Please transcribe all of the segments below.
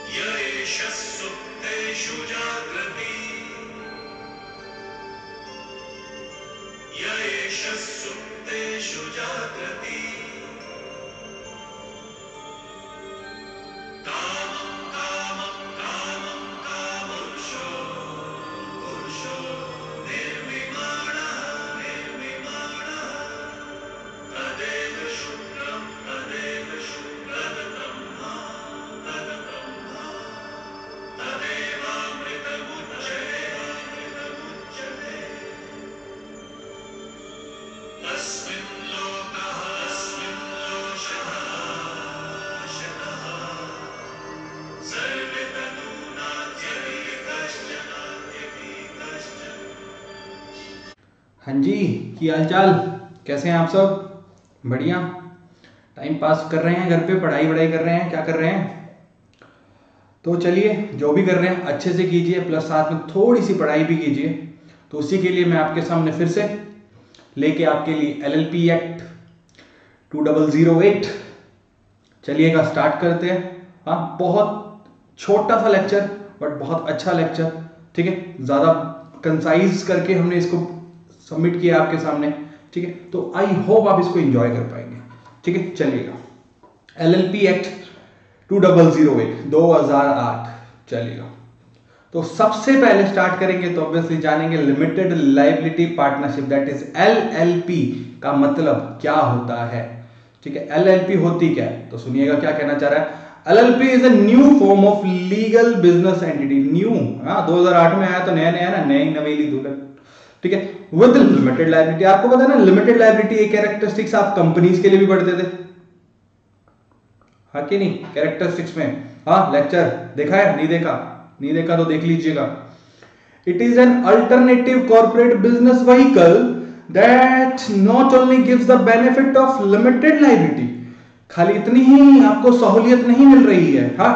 य एष सुप्तेषु जाग्रति य एष सुप्तेषु जाग्रति कामं कामं कामं कामुरुषो पुरुषो निर्विमाणः निर्विमाणः तदेव शुक्रं तदेव शुक्रदब्रह्मा तदब्रह्मा तदेवामृतमुच्यते अमृतमुच्यते अस्मिन् लोकः अस्मिन् लोषः शतः सर्वे तनूनात्यपि कश्चन नात्यपि कश्चन। हाँ जी, की हालचाल, कैसे हैं आप सब? बढ़िया। टाइम पास कर रहे हैं, घर पे पढ़ाई वढ़ाई कर रहे हैं, क्या कर रहे हैं? तो चलिए, जो भी कर रहे हैं अच्छे से कीजिए, प्लस साथ में थोड़ी सी पढ़ाई भी कीजिए। तो उसी के लिए मैं आपके सामने फिर से लेके आपके लिए LLP एक्ट 2008 चलिएगा स्टार्ट करते हैं। हाँ, बहुत छोटा सा लेक्चर बट बहुत अच्छा लेक्चर, ठीक है। ज़्यादा कंसाइज करके हमने इसको सबमिट किया आपके सामने, ठीक है। तो आई होप आप इसको एंजॉय कर पाएंगे, ठीक है। चलिएगा, LLP एक्ट 2008 चलिएगा। तो सबसे पहले स्टार्ट करेंगे तो ऑब्वियसली जानेंगे limited liability partnership, that is LLP का मतलब क्या होता है, ठीक है। LLP होती क्या है तो सुनिएगा क्या कहना चाह रहा है। LLP is a new form of legal business entity. New, हाँ 2008 में आया तो नया नया ना, नई नवेली दुल्हन, ठीक है। विद लिमिटेड लायबिलिटी, आपको पता है ना लिमिटेड लायबिलिटी एक कैरेक्टरिस्टिक्स आप कंपनीज के लिए भी पढ़ते थे, हाँ कि नहीं? कैरेक्टरिस्टिक्स में, हाँ लेक्चर देखा है? नहीं देखा? नहीं देखा तो देख लीजिएगा। It is an alternative corporate business vehicle that not only gives the benefit of limited liability, खाली इतनी ही आपको सहूलियत नहीं मिल रही है, हाँ,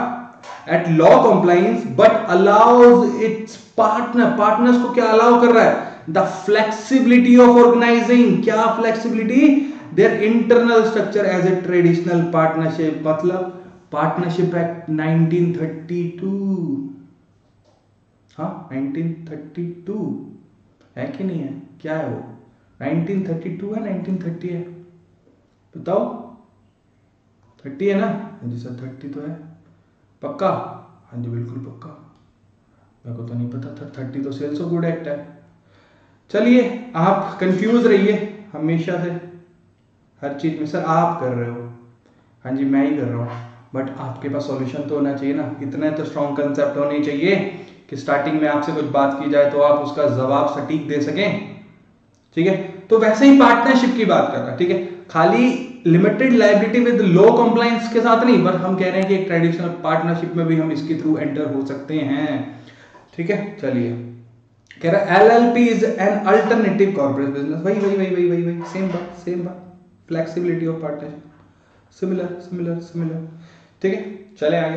at law compliance, but allows its partners को क्या अलाउ कर रहा है? द फ्लेक्सिबिलिटी ऑफ ऑर्गेनाइजिंग, क्या flexibility? Their internal structure as a traditional partnership. मतलब पार्टनरशिप एक्ट 1932, हाँ 1932 है कि नहीं है? क्या है वो? 1932 है, 1930 है? बताओ। 30 है ना? हाँ जी सर 30 तो है, पक्का? हाँ जी बिल्कुल पक्का, मेरे को तो नहीं पता था। 30 तो सेल्स ऑफ गुड एक्ट है। चलिए, आप कंफ्यूज रहिए हमेशा से हर चीज में। सर आप कर रहे हो, हाँ जी मैं ही कर रहा हूँ, बट आपके पास सॉल्यूशन तो होना चाहिए ना। इतने तो स्ट्रॉन्ग कंसेप्ट होने चाहिए कि स्टार्टिंग में आपसे कुछ बात की जाए तो आप उसका जवाब सटीक दे सकें, ठीक है। तो वैसे ही पार्टनरशिप की बात कर रहा है, ठीक है। खाली limited liability with low compliance के साथ नहीं, बट हम कह रहे हैं कि एक ट्रेडिशनल पार्टनरशिप में भी हम इसके थ्रू एंटर हो सकते हैं, ठीक है। चलिए, कह रहा है LLP is an alternative corporate business, वही सेम बात, फ्लेक्सिबिलिटी ऑफ पार्टनरशिप, सिमिलर, ठीक है। चले आगे,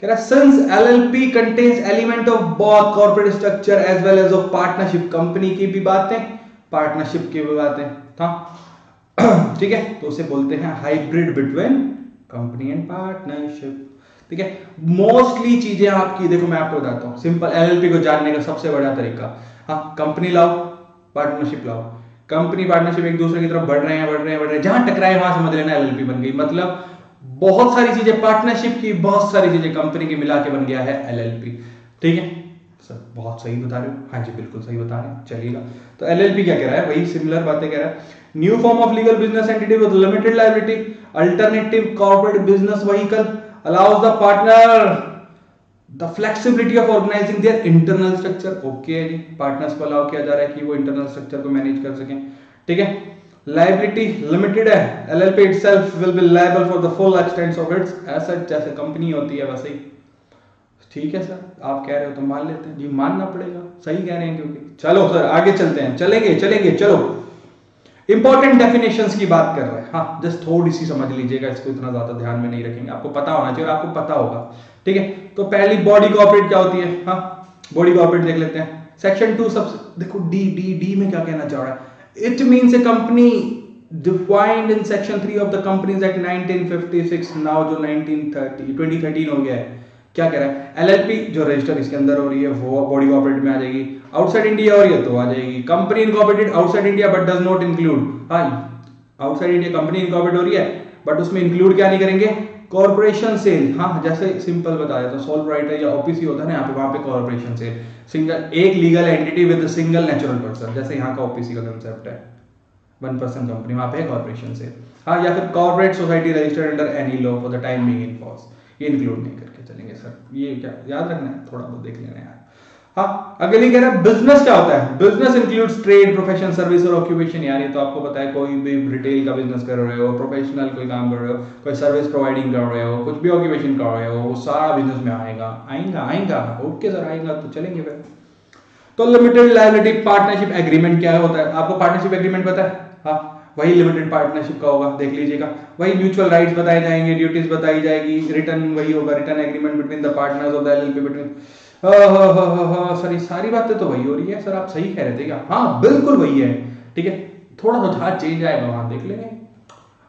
कह रहा है since LLP contains element of both corporate structure as well as of partnership, company की भी बातें पार्टनरशिप की भी बातें, हाँ ठीक है। तो उसे बोलते हैं hybrid between company and partnership, ठीक है। मोस्टली चीजें आपकी देखो, मैं आपको बताता हूं सिंपल LLP को जानने का सबसे बड़ा तरीका, हाँ कंपनी लाओ पार्टनरशिप लाओ, कंपनी पार्टनरशिप एक दूसरे की तरफ बढ़ रहे हैं, जहां टकराए वहां समझ लेना LLP बन गई। मतलब बहुत सारी चीजें पार्टनरशिप की, बहुत सारी चीजें कंपनी की मिला के बन गया है LLP, ठीक है। सर बहुत सही बता रहे हो, हाँ जी बिल्कुल सही बता रहे हैं। चलिएगा, तो LLP क्या कह रहा है? वही सिमिलर बातें कह रहा है। New form of legal business entity with limited liability, alternative corporate business vehicle, allows the partner the flexibility of organizing their internal structure, okay जी, पार्टनर्स को अलाउ किया जा रहा है कि वो इंटरनल स्ट्रक्चर को मैनेज कर सकें, ठीक है। लायबिलिटी लिमिटेड है, LLP itself will be liable for the full extent of its assets, जैसे कंपनी होती है वैसे ही, ठीक है सर आप कह रहे हो तो मान लेते हैं जी, मानना पड़ेगा, सही कह रहे हैं क्योंकि। चलो सर आगे चलते हैं, चलेंगे चलो। इंपॉर्टेंट डेफिनेशंस की बात कर रहे हैं, हाँ जस्ट थोड़ी सी समझ लीजिएगा, इसको इतना ज्यादा ध्यान में नहीं रखेंगे, आपको पता होना चाहिए और आपको पता होगा, ठीक है। तो पहली बॉडी कॉर्पोरेट क्या होती है, हाँ बॉडी कॉर्पोरेट देख लेते हैं। सेक्शन 2 सबसे देखो, डी में क्या कहना चाह रहा है? It means A company defined in section 3 of the companies act 1956, now जो 2013 हो गया है, क्या कह रहा है, एलएलपी जो रजिस्टर इसके अंदर हो रही है वो बॉडी कॉर्पोरेट में आ जाएगी, आउटसाइड इंडिया हो रही है तो आ जाएगी, company incorporated outside India but does not include, हाँ आउटसाइड इंडिया कंपनी इनकॉर्पोरेट हो रही है बट उसमें इंक्लूड क्या नहीं करेंगे, कॉर्पोरेशन सेल, हाँ जैसे सिंपल बता देता हूँ, सोल राइटर या ओपीसी होता है ना यहाँ पे, वहां पे कॉर्पोरेशन सेल, सिंगल एक legal entity with single natural person, जैसे यहाँ का ओपीसी का कंसेप्ट है, 1% कंपनी, वहां पे कॉर्पोरेशन सेल, हाँ या फिर corporate society registered under any law for the time being in force, ये इंक्लूड नहीं करके चलेंगे सर, ये क्या याद रखना है, थोड़ा बहुत देख लेना यार। हाँ अगली कह रहा है बिजनेस क्या होता है, business includes trade, profession, service और ऑक्यूपेशन, यार ये तो आपको पता है, कोई भी रिटेल का बिजनेस कर रहे हो, प्रोफेशनल कोई काम कर रहे हो, कोई सर्विस प्रोवाइडिंग कर रहे हो, कुछ भी ऑक्यूपेशन कर रहे हो, वो सारा बिजनेस में आएगा, आएगा ओके सर आएगा, तो चलेंगे फिर। तो लिमिटेड लायबिलिटी पार्टनरशिप एग्रीमेंट क्या होता है, आपको पार्टनरशिप एग्रीमेंट पता है, हाँ वही लिमिटेड पार्टनरशिप का होगा, देख लीजिएगा, वही म्यूचुअल राइट्स बताए जाएंगे, ड्यूटीज बताई जाएगी, रिटर्न वही होगा, return agreement between the partners of the LLP between, sir ये सारी बातें तो वही हो रही है सर, आप सही कह रहे थे क्या, हाँ बिल्कुल वही है, ठीक है, थोड़ा सा जहां चेंज आएगा वहां देख लेंगे,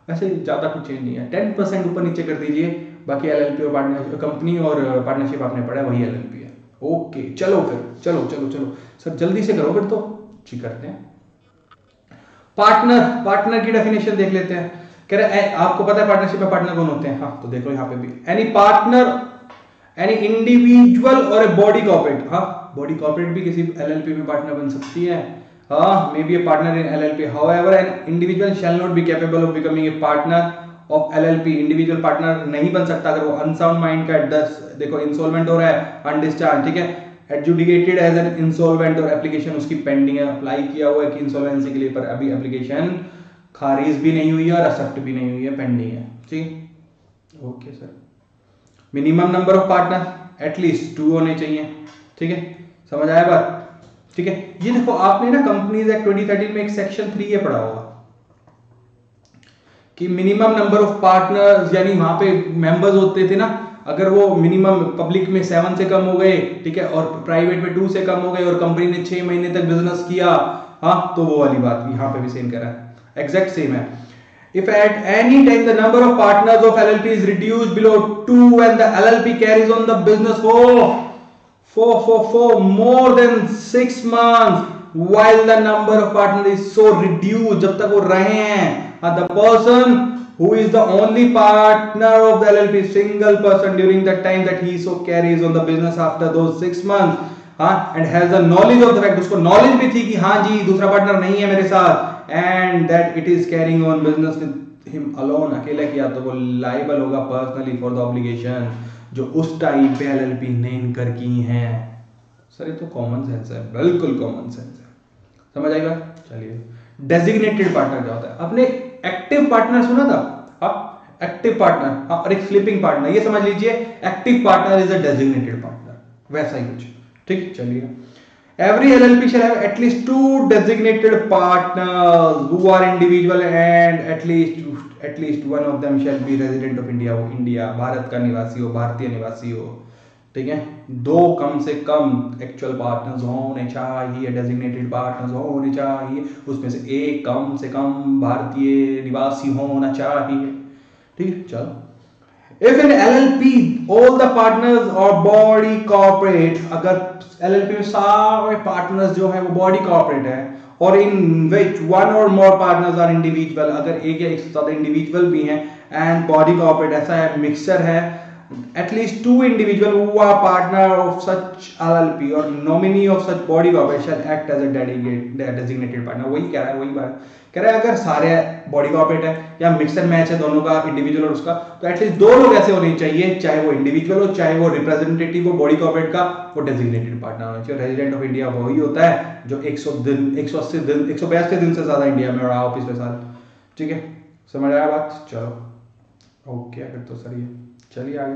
वैसे ज्यादा कुछ चेंज नहीं है, 10% ऊपर नीचे कर दीजिए, बाकी एलएलपी और पार्टनरशिप, कंपनी और पार्टनरशिप आपने पढ़ा है वही एलएलपी है, ओके चलो फिर, चलो सर जल्दी से करो फिर, तो ठीक करते हैं। पार्टनर की डेफिनेशन देख लेते हैं, कह रहे हैं आपको पता है पार्टनरशिप में पार्टनर कौन होते हैं, हाँ तो देखो यहाँ पे भी एनी पार्टनर, एनी इंडिविजुअल और ए बॉडी कॉर्पोरेट, हाँ बॉडी कॉर्पोरेट भी किसी एलएलपी में पार्टनर बन सकती है, हाँ may be a partner in LLP, however an individual shell not be capable of becoming a partner of LLP, individual partner नहीं बन सकता अगर वो अनसाउंड माइंड का, देखो इंसॉल्वेंट हो रहा है, अनडिस्चार्ज, ठीक है, एडजुडिकेटेड एज एन इंसॉल्वेंट और एप्लीकेशन उसकी पेंडिंग है, अप्लाई किया हुआ है कि इंसॉल्वेंसी के लिए, पर अभी एप्लीकेशन खारिज भी नहीं हुई है और एक्सेप्ट भी नहीं हुई है, पेंडिंग है, ठीक okay sir. Minimum number of partner at least 2 होने चाहिए, ठीक है, समझ आया बात, ठीक है। ये देखो आपने ना कंपनीज एक्ट 2013 में एक सेक्शन 3 ये पढ़ा होगा कि मिनिमम नंबर ऑफ पार्टनर्स, यानी वहां पे मेंबर्स होते थे ना, अगर वो मिनिमम पब्लिक में 7 से कम हो गए, ठीक है, और प्राइवेट में 2 से कम हो गए और कंपनी ने 6 महीने तक बिजनेस किया, हाँ तो वो वाली बात यहाँ पे भी सेम कह रहा है, एग्जैक्ट सेम है। If at any time the number of partners of LLP is reduced below 2 and the LLP carries on the business for more than 6 months while the number of partners is so reduced, जब तक वो रहे हैं, the person who is the only partner of the LLP, single person during that time that he so carries on the business after those 6 months, and has the knowledge of the fact, उसको knowledge भी थी कि हाँ जी दूसरा partner नहीं है मेरे साथ, and that it is carrying on business with him alone, अकेले किया, तो वो liable होगा personally for the obligation जो उस टाइम पे LLP ने इनकर की हैं। सर ये तो कॉमन सेंस है, बिल्कुल कॉमन सेंस है, समझ आएगा। चलिए डेजिग्नेटेड पार्टनर क्या होता है, आपने एक्टिव पार्टनर सुना था, हाँ एक्टिव पार्टनर, हाँ और एक स्लीपिंग पार्टनर, ये समझ लीजिए active partner is a designated partner, वैसा ही कुछ, ठीक। चलिए every LLP shall have at least 2 designated partners who are individual and at least one of them shall be resident of India, वो इंडिया भारत का निवासी हो, भारतीय निवासी हो, ठीक है। 2 कम से कम एक्चुअल पार्टनर्स होने चाहिए, डेजिग्नेटेड पार्टनर्स होने चाहिए, उसमें से एक कम से कम भारतीय निवासी होना चाहिए, ठीक है। चलो If in LLP all the partners or body corporate, अगर LLP में सारे पार्टनर्स जो है वो बॉडी कॉर्पोरेट है, और इन विच 1 or more partners are individual, अगर एक या एक से ज्यादा इंडिविजुअल भी हैं, एंड बॉडी कॉर्पोरेट ऐसा है मिक्सचर है, at least 2 individual who are partner of such LLP or nominee of such body corporate shall act as a designated partner। वही कह रहा है, वही बात कह रहा है, अगर सारे बॉडी कॉर्पोरेट है या मिक्सर मैच है दोनों का, इंडिविजुअल और उसका, तो एटलीस्ट 2 लोग ऐसे होने चाहिए, चाहे वो इंडिविजुअल हो चाहे वो रिप्रेजेंटेटिव हो बॉडी कॉर्पोरेट का, वो डेजिग्नेटेड पार्टनर होना चाहिए। रेजिडेंट ऑफ इंडिया वही होता है जो 180 दिन 182 दिन से ज्यादा इंडिया में रहा हो पिछले साल, ठीक है, समझ आया बात। चलो ओके फिर तो सर ये चलिए आगे।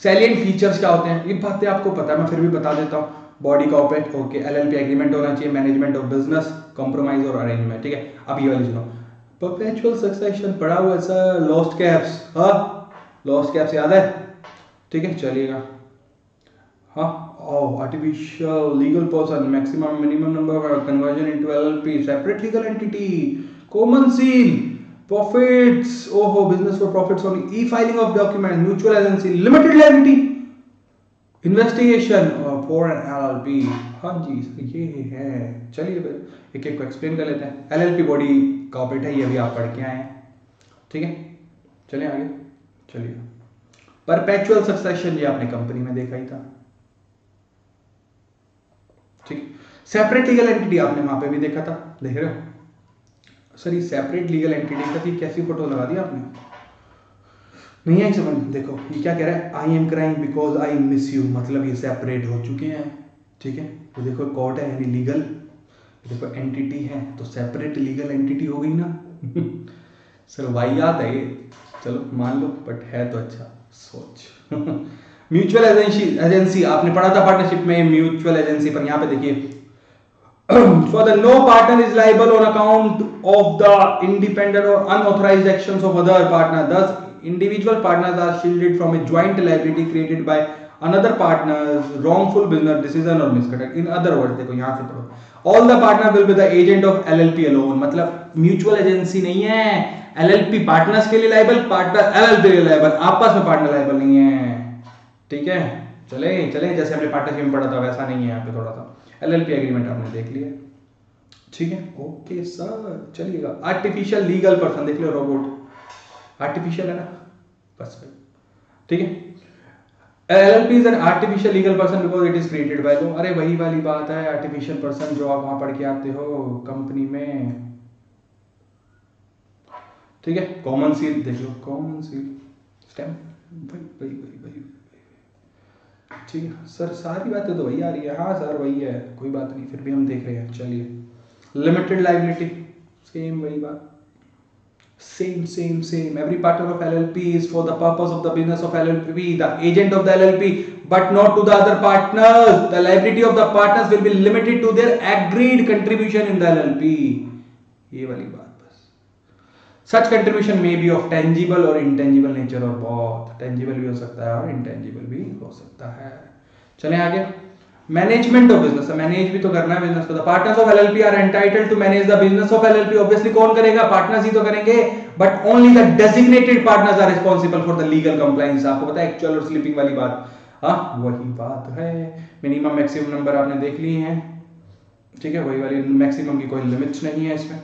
सैलिएंट फीचर्स क्या होते हैं, ये बातें आपको पता है, मैं फिर भी बता देता हूँ। Body corporate okay, LLP agreement होना चाहिए, मैनेजमेंट ऑफ बिजनेस, कॉम्प्रोमाइज और अरेंजमेंट, ठीक है। अब ये वाली सुनो, परपेचुअल सक्सेशन पढ़ा हुआ है सर, लॉस्ट कैप्स, हाँ लॉस्ट कैप्स याद है, ठीक है। चलिएगा हाँ, artificial legal person, maximum minimum number of conversion into LLP, separate legal entity, common seal, profits, ओहो, business for profits only, e filing of document, mutual agency, limited liability, investigation for an LLP. हाँ जी, ये है। चलिए फिर एक एक को एक्सप्लेन कर लेते हैं। एलएलपी बॉडी कॉर्पोरेट है, ये अभी आप पढ़ के आए हैं, ठीक है। चलिए आगे, चलिए। परपेचुअल सक्सेशन, ये आपने कंपनी में देखा ही था, ठीक। सेपरेट लीगल एंटिटी आपने वहां पे भी देखा था, देख रहे हो सर, ये सेपरेट लीगल एंटिटी का थी, कैसी फोटो लगा दी आपने, नहीं आई समझ। देखो ये क्या कह रहा है, I am crying because I miss you, मतलब ये सेपरेट हो चुके हैं, ठीक है। तो देखो कोर्ट है यानी लीगल, देखो एंटिटी है तो सेपरेट लीगल एंटिटी हो गई ना। सर वाहियात है ये, चलो मान लो, बट है तो अच्छा सोच। म्यूचुअल एजेंसी आपने पढ़ा था पार्टनरशिप में, म्यूचुअल एजेंसी पर यहाँ पे देखिए, for the no partner is liable on account of the independent or unauthorized actions of other partner, thus individual partners are shielded from a joint liability created by another partner's wrongful business decision or misconduct. In other words, देखो यहाँ से पढ़ो, all the partner will be the agent of LLP alone, मतलब mutual agency नहीं है, LLP partners के लिए liable, partner LLP के लिए लाइबल, आपस में पार्टनर लाइबल नहीं है, ठीक है। चले चले, जैसे हमने पार्टनरशिप में पढ़ा था वैसा नहीं है यहाँ पे, थोड़ा सा एलएलपी एग्रीमेंट आपने देख लिया, ठीक है। ओके सर, चलिएगा। आर्टिफिशियल लीगल पर्सन देख लो, रोबोट आर्टिफिशियल है ना, बस भाई, ठीक है। LLP is an artificial legal person because it is created by law. अरे वही वाली बात है, आर्टिफिशियल पर्सन जो आप वहां पढ़ के आते हो कंपनी में, ठीक है। कॉमन सील देख लो, कॉमन सील स्टैम्प, भाई, ठीक है सर, सारी बातें तो वही आ रही है, हाँ सर वही है, कोई बात नहीं, फिर भी हम देख रहे हैं। चलिए, लिमिटेड लायबिलिटी, सेम वही बात, same. Every partner of LLP is for the purpose of the business of LLP the agent of the LLP but not to the other partners, the liability of the partners will be limited to their agreed contribution in the LLP, ये वाली बात। Such contribution may be of tangible or intangible nature और बहुत tangible भी हो सकता है और intangible भी हो सकता है। चलें आगे, मैनेजमेंट ऑफ बिजनेस, मैनेज भी तो करना है बिजनेस को। The partners of LLP are entitled to manage the business of LLP, obviously कौन करेगा, पार्टनर्स ही तो करेंगे, but only the designated partners are responsible for the legal compliance। आपको पता है एक्चुअल और स्लीपिंग वाली बात, हाँ वही बात है। मिनिमम मैक्सिमम नंबर आपने देख लिए हैं, ठीक है, वही वाली, मैक्सिमम की कोई लिमिट्स नहीं है इसमें,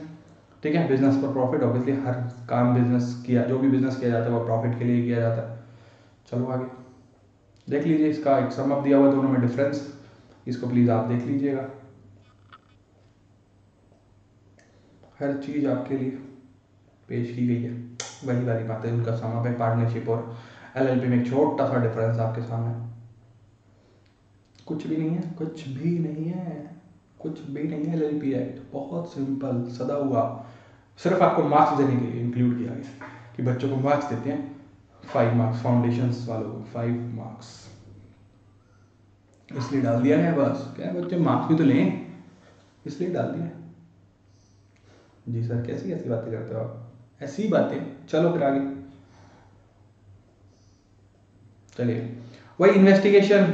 ठीक है। बिजनेस फॉर प्रॉफिट, ऑब्वियसली हर काम बिजनेस किया, जो भी बिजनेस किया जाता है वो प्रॉफिट के लिए किया जाता है। चलो आगे देख लीजिए, इसका एक सम अप दिया हुआ दोनों में डिफरेंस, इसको प्लीज आप देख लीजिएगा, हर चीज आपके लिए पेश की गई है, वही वाली बात है, उनका सम अप है। पार्टनरशिप और एलएलपी में एक छोटा सा डिफरेंस आपके सामने, कुछ भी नहीं है, कुछ भी नहीं है, कुछ भी नहीं है। एलएलपी एक्ट बहुत सिंपल, सदा हुआ, सिर्फ आपको मार्क्स देने के लिए इंक्लूड किया गया कि बच्चों को मार्क्स देते हैं 5 मार्क्स, फाउंडेशंस वालों को 5 मार्क्स, इसलिए डाल दिया है, बस क्या बच्चे मार्क्स भी तो लें, इसलिए डाल दिया। जी सर, कैसी कैसी बातें करते हो आप, ऐसी बातें। चलो फिर आगे चलिए, वही investigation,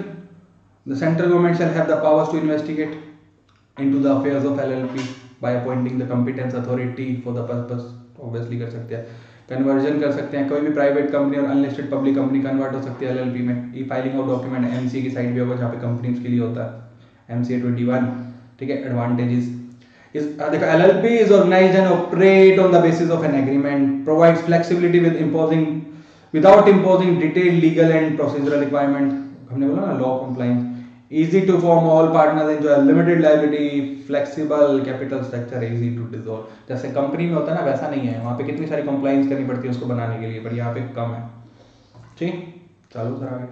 the central government shall have the powers to investigate into the affairs of LLP by appointing the competent authority for the purpose, obviously कर सकते हैं। कन्वर्जन कर सकते हैं, कोई भी प्राइवेट कंपनी और अनलिस्टेड पब्लिक कंपनी कन्वर्ट हो सकती है एलएलपी में। ई फाइलिंग ऑफ डॉक्यूमेंट एमसीए की साइड भी होगा जहाँ पे कंपनीज के लिए होता है, एमसीए 21, ठीक है। एडवांटेजेस इस देखो, LLP is organised and operate on the basis of an agreement, provides flexibility without imposing detailed legal and procedural requirement, हमने बोला ना law compliance, easy to form, all partners enjoy limited liability, flexible capital structure, easy to dissolve। जैसे company में होता है ना, वैसा नहीं है, वहाँ पे कितनी सारी कंप्लाइंस करनी पड़ती है उसको बनाने के लिए, पर यहाँ पे कम है, ठीक। चलो सर आगे,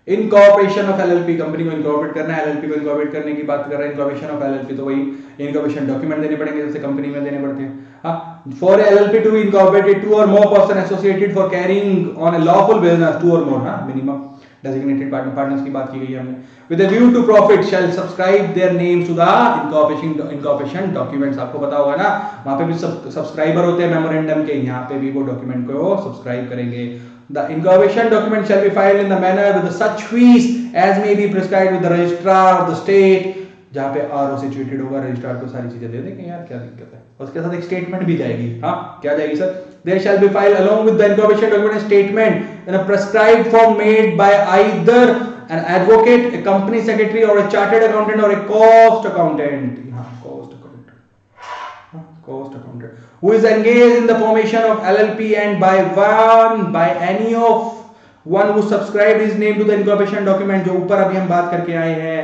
इनकॉर्पोरेशन ऑफ एलएलपी, कंपनी को इनकॉर्पोरेट करना है, एलएलपी को इनकॉर्पोरेट करने की बात कर रहे हैं। इनकॉर्पोरेशन ऑफ एलएलपी तो वही इनकॉर्पोरेशन डॉक्यूमेंट देने पड़ेंगे जैसे कंपनी में देने पड़ते हैं, हाँ। For LLP to be incorporated, 2 or more person associated for carrying on a lawful business, 2 or more, हाँ, मिनिमम डेजिग्नेटेड पार्टनर्स की बात की गई है हमने, with a view to profit shall subscribe their names to the incorporation documents। आपको पता होगा ना, वहां पे भी सब्सक्राइबर होते हैं मेमोरेंडम के, यहाँ पे भी वो डॉक्यूमेंट को सब्सक्राइब करेंगे। The incorporation document shall be filed in the manner with such fees as may be prescribed with the registrar of the state, जहाँ पे आरओ सिचुएटेड होगा, रजिस्ट्रार को सारी चीजें दे देंगे, यार क्या दिक्कत है। उसके साथ एक स्टेटमेंट भी जाएगी। हाँ, क्या जाएगी sir? There shall be filed along with the incorporation document statement in a prescribed form made by either an advocate, a company secretary, or a chartered accountant or a cost accountant. Cost accountant who is engaged in the formation of LLP and by any of one who subscribed his name to the incorporation document, जो ऊपर अभी हम बात करके आए हैं।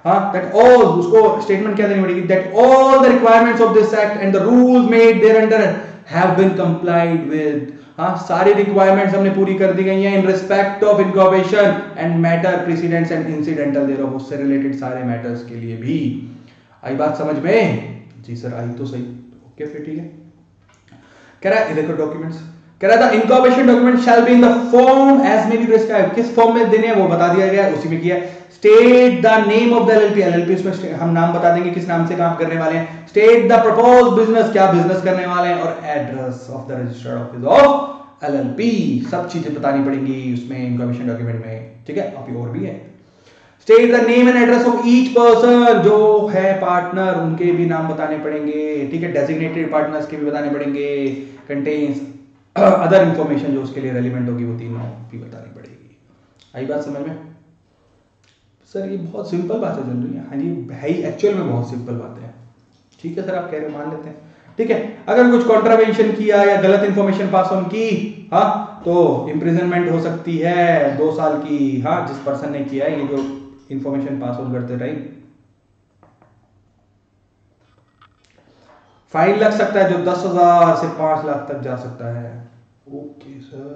हाँ, that all, उसको स्टेटमेंट क्या देनी पड़ेगी? That all the requirements of this act and the rules made thereunder have been complied with. हाँ, सारी रिक्वायरमेंट्स हमने पूरी कर दी गई हैं in respect of incorporation and matter precedents and incidental thereof, उससे रिलेटेड सारे मैटर्स के लिए भी। आई बात समझ में? जी सर, आई तो सही। ओके, फिर ठीक है। कह रहा है देखो डॉक्यूमेंट्स, कह रहा था incorporation document shall be in the form as may be prescribe. किस फॉर्म में देने हैं वो बता दिया गया, उसी में किया। State the name of the LLP, LLP उसमें हम नाम बता देंगे किस नाम से काम करने वाले हैं। स्टेट द प्रपोज्ड बिजनेस, क्या बिजनेस करने वाले हैं, और address of the registered office of LLP. सब चीजें बतानी पड़ेंगी उसमें इनकॉर्पोरेशन डॉक्यूमेंट में, ठीक है। अभी और भी है। State the name and address of each person, जो है पार्टनर उनके भी नाम बताने पड़ेंगे, ठीक है। डेजिग्नेटेड पार्टनर्स के भी बताने पड़ेंगे। कंटेन्स अदर इंफॉर्मेशन जो उसके लिए रेलिवेंट होगी वो तीनों भी बतानी पड़ेगी। आई बात समझ में? सर ये बहुत सिंपल बातें चल रही हैं। हाँ जी, है ही एक्चुअल में बहुत सिंपल बातें हैं। ठीक है सर, आप कह रहे मान लेते हैं, ठीक है। अगर कुछ कॉन्ट्रावेंशन किया या गलत इंफॉर्मेशन पास ऑन की, हाँ, तो इम्प्रिजनमेंट हो सकती है 2 साल की। हाँ, जिस पर्सन ने किया है ये जो इंफॉर्मेशन पास ऑन करते, राइट। फाइन लग सकता है जो 10,000 से 5 लाख तक जा सकता है। ओके सर,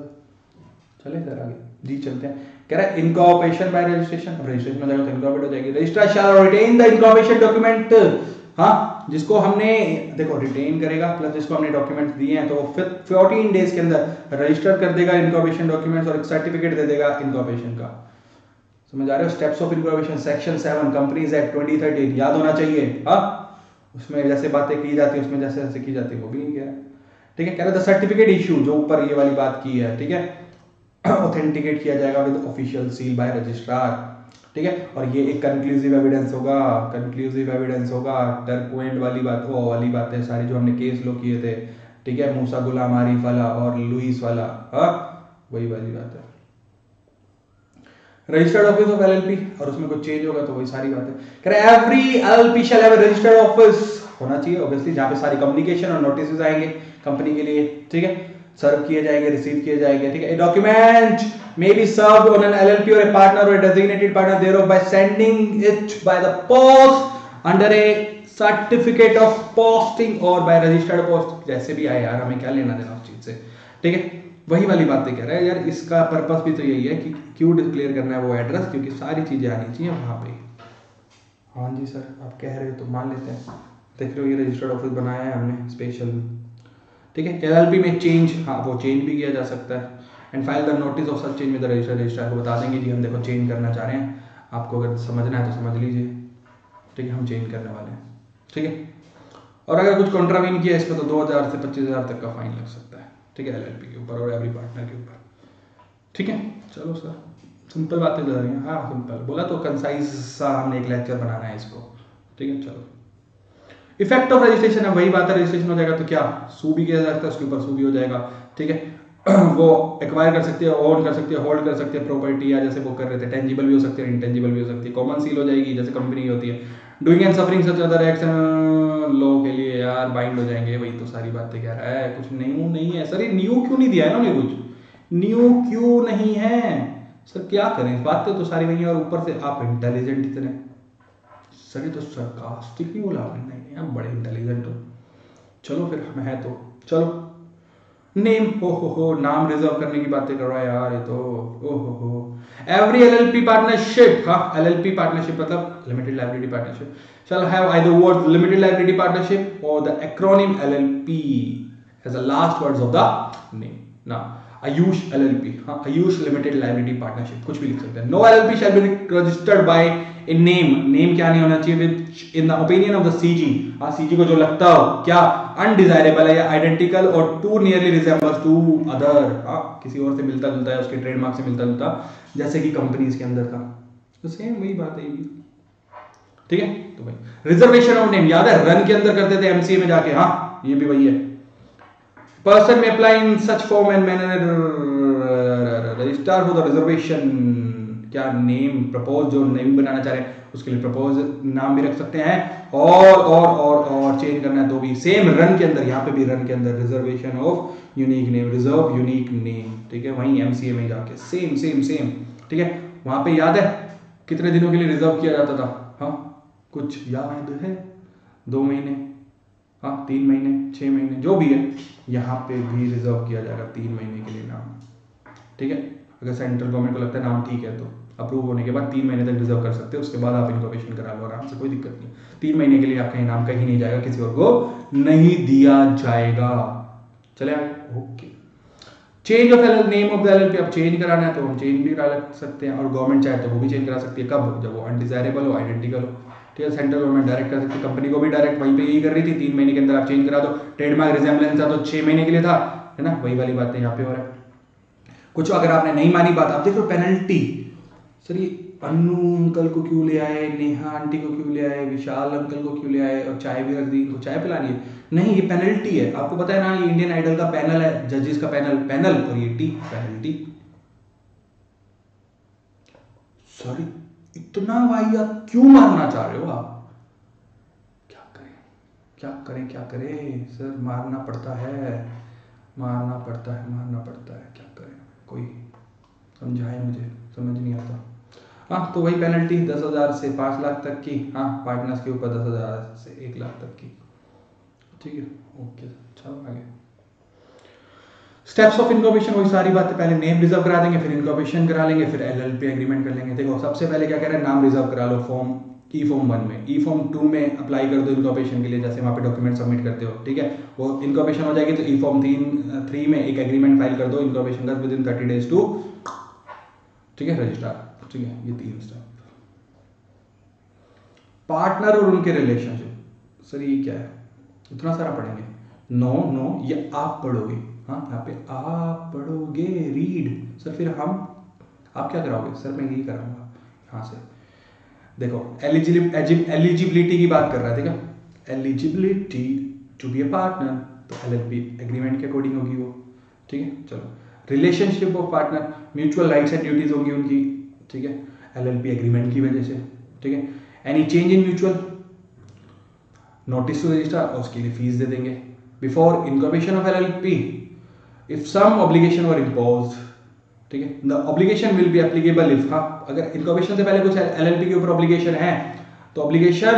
चले सर आगे जी, चलते हैं। कह रहा है इनकॉर्पोरेशन बाय रजिस्ट्रेशन, रजिस्ट्रेशन में जाएगा तो इनकॉर्पोरेट हो जाएगी। Registrar shall retain the incorporation document, हाँ, जिसको हमने देखो रिटेन करेगा प्लस जिसको हमने डॉक्यूमेंट्स दिए हैं तो 14 डेज के अंदर रजिस्टर कर देगा इनकॉर्पोरेशन डॉक्यूमेंट्स और एक सर्टिफिकेट दे देगा इनकॉर्पोरेशन का। समझ आ रहे हो? Steps of incorporation section 7 companies act 2013 याद होना चाहिए। हाँ, उसमें जैसे बातें की जाती है उसमें जैसे जैसे की जाती है वो भी नहीं किया, ठीक है। कह रहा था सर्टिफिकेट इशू, जो ऊपर ये वाली बात की है, ठीक है। ऑथेंटिकेट किया जाएगा with official seal by registrar, ठीक है। और ये एक कंक्लूसिव एविडेंस होगा, कंक्लूसिव एविडेंस होगा। टर्कुएंट वाली बात, वो वाली बातें सारी जो हमने केस लो किए थे, ठीक है। मूसा गुलाम आरिफ वाला और लुइस वाला, हाँ, वही वाली बात है। रजिस्टर्ड ऑफिस ऑफ एलएलपी, और उसमें कुछ चेंज होगा तो वही सारी बात है। कह रहे every LLP shall have a registered office, होना चाहिए ऑब्वियसली, जहां पे सारी कम्युनिकेशन और नोटिस आएंगे कंपनी के लिए, ठीक है। सर्व किए जाएंगे, रिसीव किए जाएंगे, ठीक है। Document may be served on an LLP or a partner or a designated partner thereof by sending it by the post under a certificate of posting or by registered post, जैसे भी आए यार, हमें क्या लेना देना उस चीज से, ठीक है। वही वाली बातें कह रहा है यार, इसका पर्पस भी तो यही है कि क्यों डिक्लेयर करना है वो एड्रेस, क्योंकि सारी चीजें आनी चाहिए वहां पे। हाँ जी सर, आप कह रहे हो तो मान लेते हैं। देख रहे हो ये रजिस्टर्ड ऑफिस बनाया है हमने स्पेशल, ठीक है। एलएलपी में चेंज, हाँ, वो चेंज भी किया जा सकता है। And file the notice of such change with the registrar को बता देंगे जी हम देखो चेंज करना चाह रहे हैं, आपको अगर समझना है तो समझ लीजिए, ठीक है। हम चेंज करने वाले हैं, ठीक है। और अगर कुछ कॉन्ट्रावीन किया इसमें तो 2,000 से 25,000 तक का फाइन लग सकता है, ठीक है, एलएलपी के ऊपर और एवरी पार्टनर के ऊपर, ठीक है। चलो सर, सिंपल बातें चल रही हैं। हाँ, सिंपल बोला तो कंसाइज सा हमने एक लेक्चर बनाना है इसको, ठीक है। चलो, इफेक्ट ऑफ रजिस्ट्रेशन है, वही बात है। रजिस्ट्रेशन हो जाएगा तो क्या सू भी किया जा सकता है, उसके ऊपर सू भी हो जाएगा, ठीक है। वो एक्वायर कर सकती है, ओन कर सकती है, होल्ड कर सकती है प्रॉपर्टी, या जैसे वो कर रहे थे टेंजिबल भी हो सकती है, इंटेंजिबल भी हो सकती है। कॉमन सील हो जाएगी जैसे कंपनी होती है। Doing and suffering such other action law के लिए यार बाइंड हो जाएंगे, वही तो सारी बातें कह रहा है। कुछ न्यू नहीं है सर, ये न्यू क्यों नहीं दिया है ना, मैं कुछ न्यू क्यों नहीं है सर, क्या करें, बातें तो सारी वही है। और ऊपर से आप इंटेलिजेंट इतने, सर ये तो सरकास्टिक नहीं बोला आपने, नहीं आप बड़े इंटेलिजेंट हो। चलो फिर हम है तो चलो, नेम, हो नाम रिजर्व करने की बातें कर रहा है यार ये तो, हो एवरी एलएलपी पार्टनरशिप, हाँ, एलएलपी पार्टनरशिप मतलब limited liability partnership shall have either word limited liability partnership or the acronym LLP as the last words of the name. Now Ayush LLP, हाँ, Ayush Limited Liability Partnership, कुछ भी लिख सकते हैं। No LLP shall be registered by a name, name क्या नहीं होना चाहिए, which in the opinion of the CG, हाँ, CG को जो लगता हो क्या undesirable है या identical और too nearly resembles to other, हाँ, किसी और से मिलता जुलता है, उसके ट्रेडमार्क से मिलता जुलता, जैसे कि कंपनीज के अंदर का, तो सेम वही बात है ये भी, ठीक है। तो भाई रिजर्वेशन ऑफ नेम याद है, रन के अंदर करते थे एमसीए में जाके, हाँ, ये भी वही है। पर्सन में apply in such form and manner registrar for the reservation. क्या नेम प्रपोज, जो नेम बनाना चाह रहे हैं उसके लिए प्रपोज नाम भी रख सकते हैं, और चेंज करना है तो भी सेम रन के अंदर, यहाँ पे भी रन के अंदर reservation of unique name, reserve unique name, ठीक है, वहीं एमसीए में जाके सेम सेम सेम, ठीक है। वहां पे याद है कितने दिनों के लिए रिजर्व किया जाता था? हाँ कुछ याद है? 2 महीने, हाँ 3 महीने, 6 महीने, जो भी है, यहाँ पे भी रिजर्व किया जाएगा 3 महीने के लिए नाम, ठीक है। अगर सेंट्रल गवर्नमेंट को लगता है नाम ठीक है तो अप्रूव होने के बाद 3 महीने तक रिजर्व कर सकते हैं, उसके बाद आप इनकॉर्पोरेशन करा लो आराम से, कोई दिक्कत नहीं। 3 महीने के लिए आपका नाम कहीं नहीं जाएगा, किसी और को नहीं दिया जाएगा। चले आगे, okay. Change of name of the LLP, अब चेंज कराना है तो हम चेंज भी करा सकते हैं, और गवर्नमेंट चाहे तो वो भी चेंज करा सकती है। कब? जब वो अनडिजायरेबल हो, आइडेंटिकल हो, ठीक है। सेंट्रल गवर्नमेंट डायरेक्ट कर सकती है, कंपनी को भी डायरेक्ट वहीं पे यही कर रही थी, 3 महीने के अंदर आप चेंज करा दो। ट्रेडमार्क रिजेम्बलेंस था तो 6 महीने के लिए था, है ना, वही वाली बात है यहाँ पे हो रहा है। कुछ अगर आपने नहीं मानी बात, आप देखो पेनल्टी, सर ये अन्नू अंकल को क्यों ले आए, नेहा आंटी को क्यों ले आए, विशाल अंकल को क्यों ले आए, और चाय भी रख दी, इनको चाय पिलानी है? नहीं, ये पेनल्टी है, आपको पता है ना, ये इंडियन आइडल का पैनल है, जजेस का पैनल, और ये टी पेनल्टी। सॉरी, इतना वाहियात क्यों मारना चाह रहे हो आप? क्या करें क्या करें क्या करें सर, मारना पड़ता है, मारना पड़ता है, क्या करें, कोई समझाए, मुझे समझ नहीं आता। हाँ तो वही पेनल्टी 10,000 से 5 लाख तक की, हाँ पार्टनर्स के ऊपर 10,000 से 1 लाख तक की, ठीक है, ओके। चलो आगे, स्टेप्स ऑफ इनकॉर्पोरेशन, वही सारी बातें, पहले नेम रिजर्व करा देंगे, फिर इनकॉर्पोरेशन करा लेंगे, फिर एलएलपी एग्रीमेंट कर लेंगे। देखो सबसे पहले क्या कह रहे हैं, नाम रिजर्व करा लो फॉर्म ई फॉर्म 1 में, ई फॉर्म 2 में अप्लाई कर दो इनकॉर्पोरेशन के लिए, जैसे वहाँ पे डॉक्यूमेंट सबमिट करते हो, ठीक है। वो इनकॉर्पोरेशन हो जाएगी तो ई फॉर्म 3 में एक एग्रीमेंट फाइल कर दो इनकॉर्पोरेशन का विद इन 30 days टू, ठीक है, रजिस्ट्रार, ठीक है। ये 3 स्टेप। पार्टनर और उनके रिलेशनशिप, सर ये क्या है, इतना सारा पढ़ेंगे? नो, ये आप पढ़ोगे, हाँ यहाँ पे आप पढ़ोगे, रीड। सर फिर हम, आप क्या कराओगे? सर मैं यही कराऊंगा यहाँ से। देखो एलिजिबिलिटी की बात कर रहा है, ठीक है, eligibility to be a partner, तो एलएलपी एग्रीमेंट के अकॉर्डिंग होगी वो, ठीक है। चलो, relationship of partner, mutual rights and duties होंगी उनकी, ठीक है, एलएलपी एग्रीमेंट की वजह से, ठीक है। Any change in mutual, notice to registrar, और उसके लिए फीस दे देंगे। Before incorporation of LLP, if some obligation were imposed, ठीक है, the obligation will be applicable if, हाँ अगर इनकॉर्पोरेशन से पहले कुछ एलएलपी के ऊपर ऑब्लिगेशन है तो ऑब्लिगेशन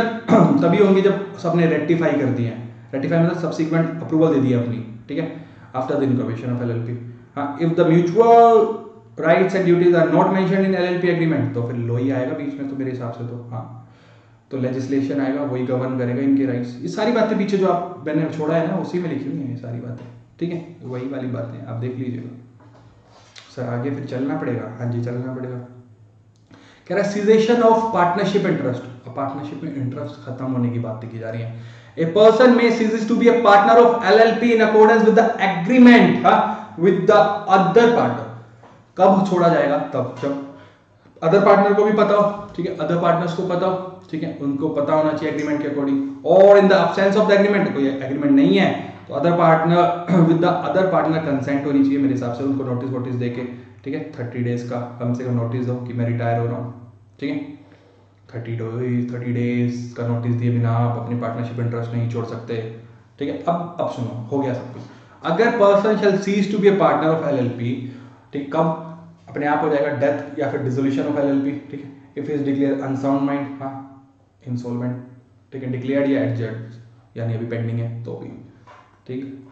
तभी होंगी जब सबने रेक्टिफाई कर दिए हैं, रेक्टिफाई मतलब सब्सिक्वेंट अप्रूवल दे दिया अपनी, ठीक है, after the incorporation of LLP. हाँ, if the mutual rights and duties are not mentioned in LLP agreement, तो फिर लो ही आएगा बीच में, तो मेरे हिसाब से तो हाँ, तो लेजिस्लेशन आएगा, वही गवर्न करेगा इनके राइट्स। ये सारी बातें पीछे जो आप मैंने छोड़ा है ना, उसी में लिखी हुई है ये सारी बातें, ठीक है, वही वाली बातें आप देख लीजिएगा। सर आगे फिर चलना पड़ेगा, हाँ जी चलना पड़ेगा। कह रहा है सीजेशन ऑफ पार्टनरशिप इंटरेस्ट, अब पार्टनरशिप में इंटरेस्ट खत्म होने की बात की जा रही है। ए पर्सन में ceases to be a partner of LLP in accordance with the agreement with the other partner। कब छोड़ा जाएगा? तब जब अदर पार्टनर को भी पता हो, ठीक है, अदर पार्टनर्स को पता हो, ठीक है, उनको पता होना चाहिए एग्रीमेंट के अकॉर्डिंग, और in the absence of the agreement, कोई एग्रीमेंट नहीं है तो other partner with the other partner consent होनी चाहिए मेरे हिसाब से, उनको नोटिस देके, ठीक है, 30 days का कम से कम नोटिस दो कि मैं रिटायर हो रहा हूँ, ठीक है, 30 days का नोटिस दिए बिना आप अपनी पार्टनरशिप इंटरेस्ट नहीं छोड़ सकते, ठीक है। अब सुनो, हो गया सब कुछ। अगर person shall cease to be a partner of LLP, ठीक, कब अपने आप हो जाएगा? डेथ या फिर डिसोल्यूशन ऑफ एलएलपी, ठीक है, if is declare unsound mind, हाँ इंसॉल्वेंट, ठीक है, डिक्लेयर्ड या एडजर्ड यानी अभी पेंडिंग है तो भी, ठीक।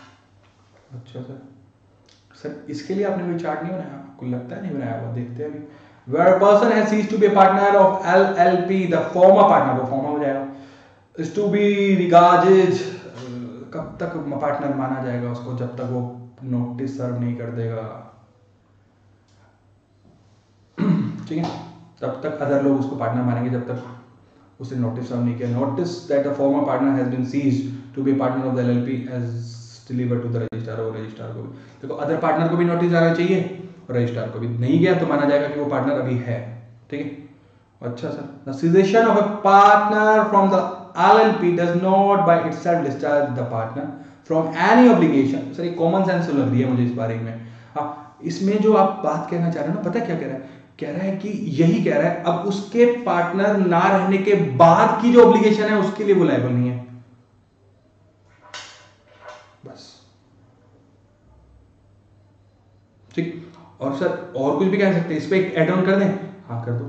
अच्छा सर इसके लिए आपने कोई चार्ट नहीं बनाया? आपको लगता है नहीं बनाया हुआ, देखते हैं अभी। Where a person has ceased to be a partner of LLP, the former partner, वो former हो जाएगा, is to be regarded, कब तक पार्टनर माना जाएगा उसको? जब तक वो नोटिस सर्व नहीं कर देगा, ठीक है, तब तक अदर लोग उसको पार्टनर मानेंगे जब तक उसने नोटिस सर्व नहीं किया। Notice that the former partner has been ceased to be partner of the LLP as delivered to the registrar, और रजिस्ट्रार को भी देखो, अदर पार्टनर को भी नोटिस जाना चाहिए, रजिस्ट्रार को भी नहीं गया तो माना जाएगा कि वो पार्टनर अभी है, ठीक है। अच्छा sir, the cessation of a partner from the LLP does not by itself discharge the partner, from any obligation. Sir ये कॉमन सेंस लग रही है मुझे इस बारे में। हाँ, इसमें जो आप बात कहना चाह रहे हो ना, पता क्या कह रहा है? कह रहा है कि यही कह रहा है अब उसके पार्टनर ना रहने के बाद की जो ऑब्लिगेशन है उसके लिए वो लायबल नहीं है, बस। ठीक। और सर और कुछ भी कह सकते हैं, इस पे एक एड ऑन कर दें? हाँ कर दो।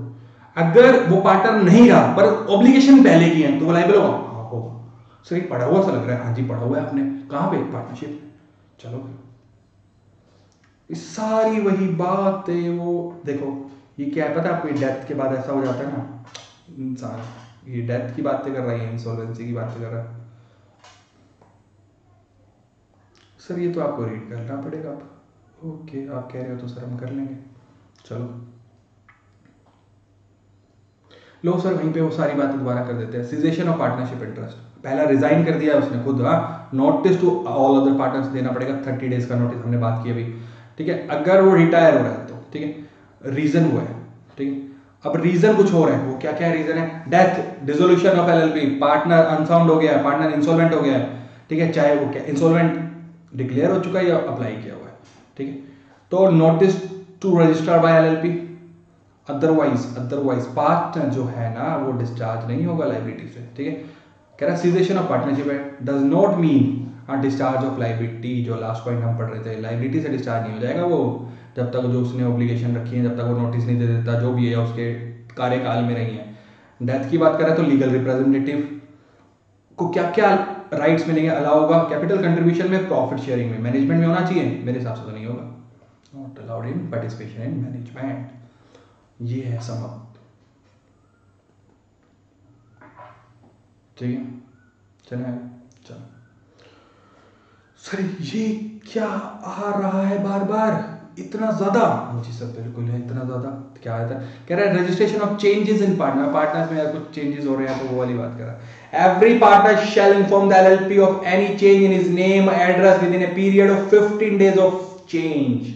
अगर वो पार्टनर नहीं रहा पर ऑब्लिगेशन पहले की है तो वो लायबल होगा? हाँ होगा। सर ये पढ़ा हुआ सा लग रहा है। हाँ जी पढ़ा हुआ है आपने। कहां पे? पार्टनरशिप। चलो ये सारी वही बात है। वो देखो ये क्या है पता है आपको, डेथ के बाद ऐसा हो जाता है ना इंसान, ये डेथ की बातें कर रही है, इंसॉल्वेंसी की बातें कर रहा है। सर ये तो आपको रीड करना पड़ेगा अब। ओके आप कह रहे हो तो सर हम कर लेंगे। चलो लो सर वहीं पे वो सारी बातें दोबारा कर देते हैं। सीजेशन ऑफ पार्टनरशिप इंटरेस्ट, पहला रिजाइन कर दिया उसने खुद। हाँ, notice to all other partners देना पड़ेगा, 30 डेज का नोटिस, हमने बात की अभी। ठीक है, अगर वो रिटायर हो रहा है तो ठीक है, रीजन हुआ है। ठीक है, अब रीजन कुछ और है, वो क्या क्या रीजन है? Death, dissolution of LLP, partner unsound हो गया है, पार्टनर इंसॉल्वेंट हो गया है। ठीक है, चाहे वो क्या इंसॉल्वेंट डिक्लेयर हो चुका है या अप्लाई किया हुआ है। ठीक है, तो notice to register by LLP. Otherwise partner जो है ना वो डिस्चार्ज नहीं होगा लाइबिलिटी से। ठीक है, कह रहा सीजेशन ऑफ पार्टनरशिप है, does not mean discharge of liability. जो लास्ट पॉइंट हम पढ़ रहे थे, लाइबिलिटी से डिस्चार्ज नहीं हो जाएगा वो जब तक जो उसने ऑब्लिगेशन रखी है, जब तक वो नोटिस नहीं दे देता, जो भी है उसके कार्यकाल में रही है। डेथ की बात करें तो लीगल रिप्रेजेंटेटिव को क्या क्या राइट्स मिलेंगे? अलाउ होगा कैपिटल कंट्रीब्यूशन में, प्रॉफिट शेयरिंग में, मैनेजमेंट में होना चाहिए? मेरे हिसाब से तो नहीं होगा। Not allowed in participation in management. ये है समझ। ठीक है चलें चलो। सर ये क्या आ रहा है बार बार इतना ज्यादा? जी सर बिल्कुल है, इतना ज्यादा क्या है? कह रहा है registration of changes in partner, partners में अगर कुछ चेंजेस हो रहे हैं तो वो वाली बात कर रहा है। Every partner shall inform the LLP of any change in his name address with in a period of 15 days of change.